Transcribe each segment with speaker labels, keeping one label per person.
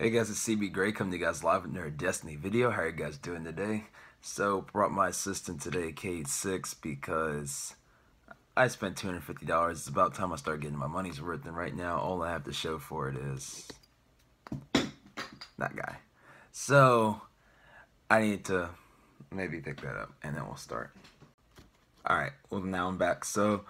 Speaker 1: Hey guys, it's cbgray coming to you guys live with another Destiny video. How are you guys doing today? So, brought my assistant today, Kate6, because I spent $250. It's about time I start getting my money's worth, and right now all I have to show for it is that guy. So, I need to maybe pick that up, and then we'll start. Alright, well now I'm back. So,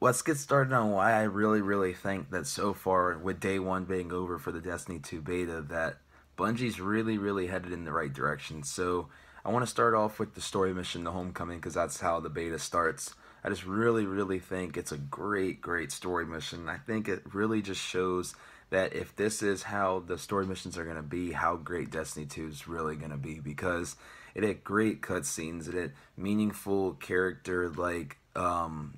Speaker 1: let's get started on why I really think that so far, with day one being over for the Destiny 2 beta, that Bungie's really headed in the right direction. So I want to start off with the story mission, the Homecoming, because that's how the beta starts. I just really think it's a great story mission. I think it really just shows that if this is how the story missions are going to be, how great Destiny 2 is really going to be, because it had great cutscenes, it had meaningful character,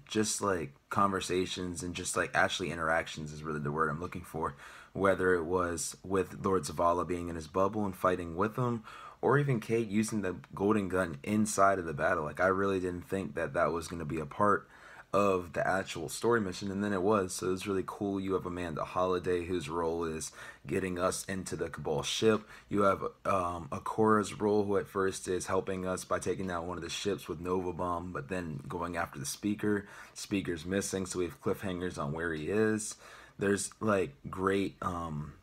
Speaker 1: just like conversations and just like actually interactions is really the word I'm looking for. Whether it was with Lord Zavala being in his bubble and fighting with him, or even Kate using the golden gun inside of the battle. Like, I really didn't think that that was going to be a part of the actual story mission, and then it was. So it's really cool. You have Amanda Holiday, whose role is getting us into the Cabal ship. You have Akora's role, who at first is helping us by taking out one of the ships with Nova Bomb, but then going after the Speaker. Speaker's missing, so we have cliffhangers on where he is. There's like great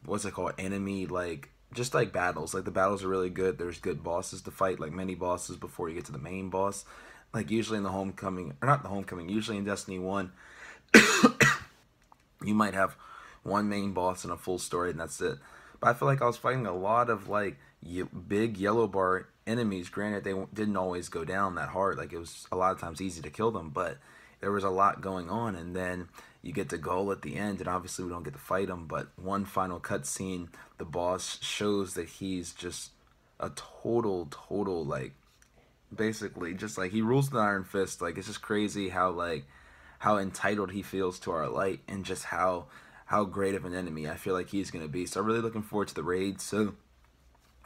Speaker 1: what's it called, enemy, like just like battles. Like, the battles are really good. There's good bosses to fight, like many bosses before you get to the main boss. Like, usually in the Homecoming, or not the Homecoming, usually in Destiny 1, you might have one main boss and a full story, and that's it. But I feel like I was fighting a lot of, like, big yellow bar enemies. Granted, they didn't always go down that hard. Like, it was a lot of times easy to kill them, but there was a lot going on. And then you get to Gull at the end, and obviously we don't get to fight him, but one final cutscene, the boss shows that he's just a total, like, basically just like, he rules the Iron Fist. Like, it's just crazy how entitled he feels to our light, and just how great of an enemy I feel like he's gonna be. So I'm really looking forward to the raid. So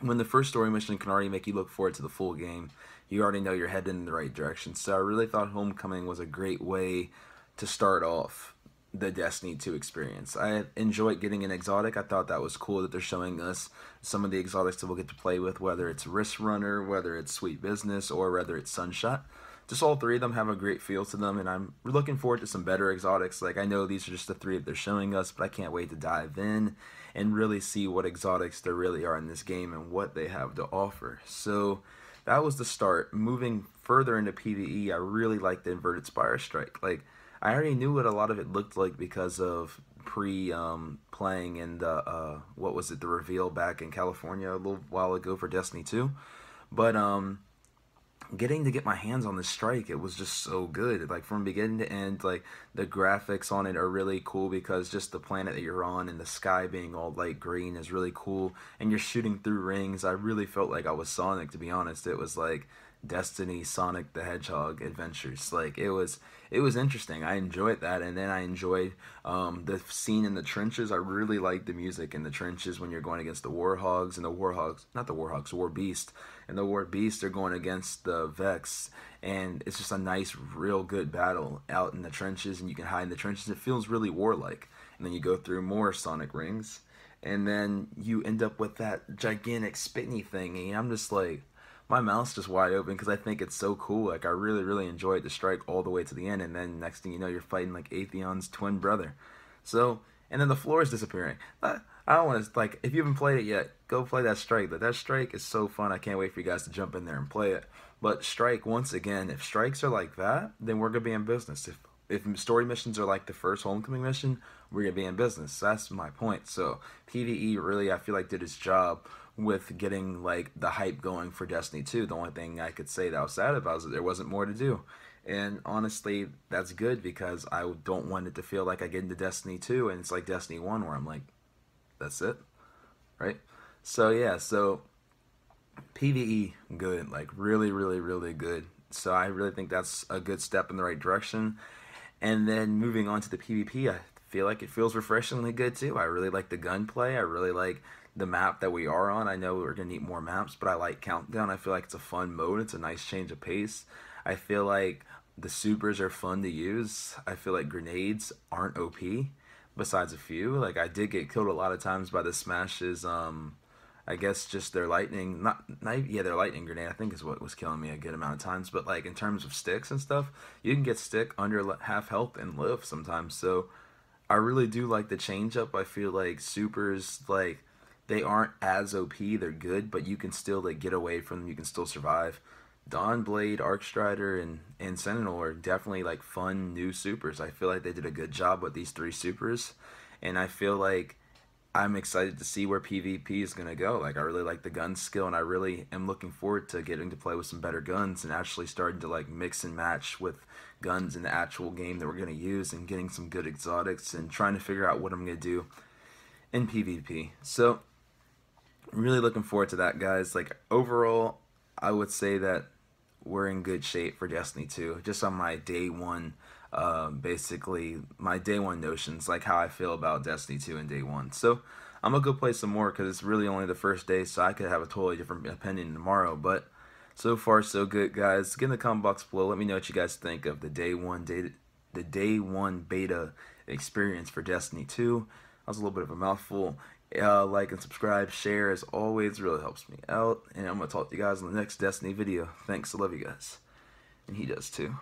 Speaker 1: when the first story mission can already make you look forward to the full game, you already know you're heading in the right direction. So I really thought Homecoming was a great way to start off the Destiny 2 experience. I enjoyed getting an exotic. I thought that was cool that they're showing us some of the exotics that we'll get to play with, whether it's Wrist Runner, whether it's Sweet Business, or whether it's Sunshot. Just all three of them have a great feel to them, and I'm looking forward to some better exotics. Like, I know these are just the three that they're showing us, but I can't wait to dive in and really see what exotics there really are in this game and what they have to offer. So that was the start. Moving further into PvE, I really like the Inverted Spire Strike. Like, I already knew what a lot of it looked like because of playing in the, what was it, the reveal back in California a little while ago for Destiny 2. But, getting to get my hands on this strike, it was just so good. Like, from beginning to end, like, the graphics on it are really cool, because just the planet that you're on and the sky being all light green is really cool, and you're shooting through rings. I really felt like I was Sonic, to be honest. It was like Destiny Sonic the Hedgehog adventures. Like, it was interesting. I enjoyed that. And then I enjoyed the scene in the trenches. I really liked the music in the trenches when you're going against the Warhogs, and the Warhogs, not the Warhogs, War Beast, and the War Beast are going against the Vex, and it's just a nice, real good battle out in the trenches, and you can hide in the trenches. It feels really warlike. And then you go through more Sonic rings, and then you end up with that gigantic spinny thing, and I'm just like, my mouth's just wide open, because I think it's so cool. Like, I really enjoyed the strike all the way to the end, and then next thing you know, you're fighting like Atheon's twin brother. So, and then the floor is disappearing. I don't want to, like, if you haven't played it yet, go play that strike. That strike is so fun. I can't wait for you guys to jump in there and play it. But strike, once again, if strikes are like that, then we're gonna be in business. If story missions are like the first Homecoming mission, we're gonna be in business. That's my point. So PvE really, I feel like, did its job with getting like the hype going for Destiny 2. The only thing I could say that I was sad about is that there wasn't more to do. And honestly, that's good, because I don't want it to feel like I get into Destiny 2 and it's like Destiny 1 where I'm like, that's it, right? So yeah, so PvE, good, like really good. So I really think that's a good step in the right direction. And then moving on to the PvP, I feel like it feels refreshingly good too. I really like the gunplay. I really like the map that we are on. I know we're going to need more maps, but I like Countdown. I feel like it's a fun mode. It's a nice change of pace. I feel like the supers are fun to use. I feel like grenades aren't OP. besides a few. Like I did get killed a lot of times by the smashes. I guess just their lightning, yeah, their lightning grenade, I think is what was killing me a good amount of times. But like in terms of sticks and stuff, you can get stick under half health and live sometimes. So I really do like the change up. I feel like supers, like, they aren't as OP. They're good, but you can still like get away from them. You can still survive. Dawn Blade, Arcstrider, and Sentinel are definitely like fun new supers. I feel like they did a good job with these three supers, and I feel like I'm excited to see where PvP is going to go. Like, I really like the gun skill, and I really am looking forward to getting to play with some better guns and actually starting to like mix and match with guns in the actual game that we're going to use, and getting some good exotics and trying to figure out what I'm going to do in PvP. So really looking forward to that, guys. Like, overall, I would say that we're in good shape for Destiny 2. Just on my day one, basically, my day one notions, like how I feel about Destiny 2 in day one. So I'm going to go play some more because it's really only the first day, so I could have a totally different opinion tomorrow. But so far, so good, guys. Get in the comment box below. Let me know what you guys think of the day one beta experience for Destiny 2. That was a little bit of a mouthful. Like and subscribe, share, as always, really helps me out. And I'm going to talk to you guys in the next Destiny video. Thanks, I love you guys. And he does too.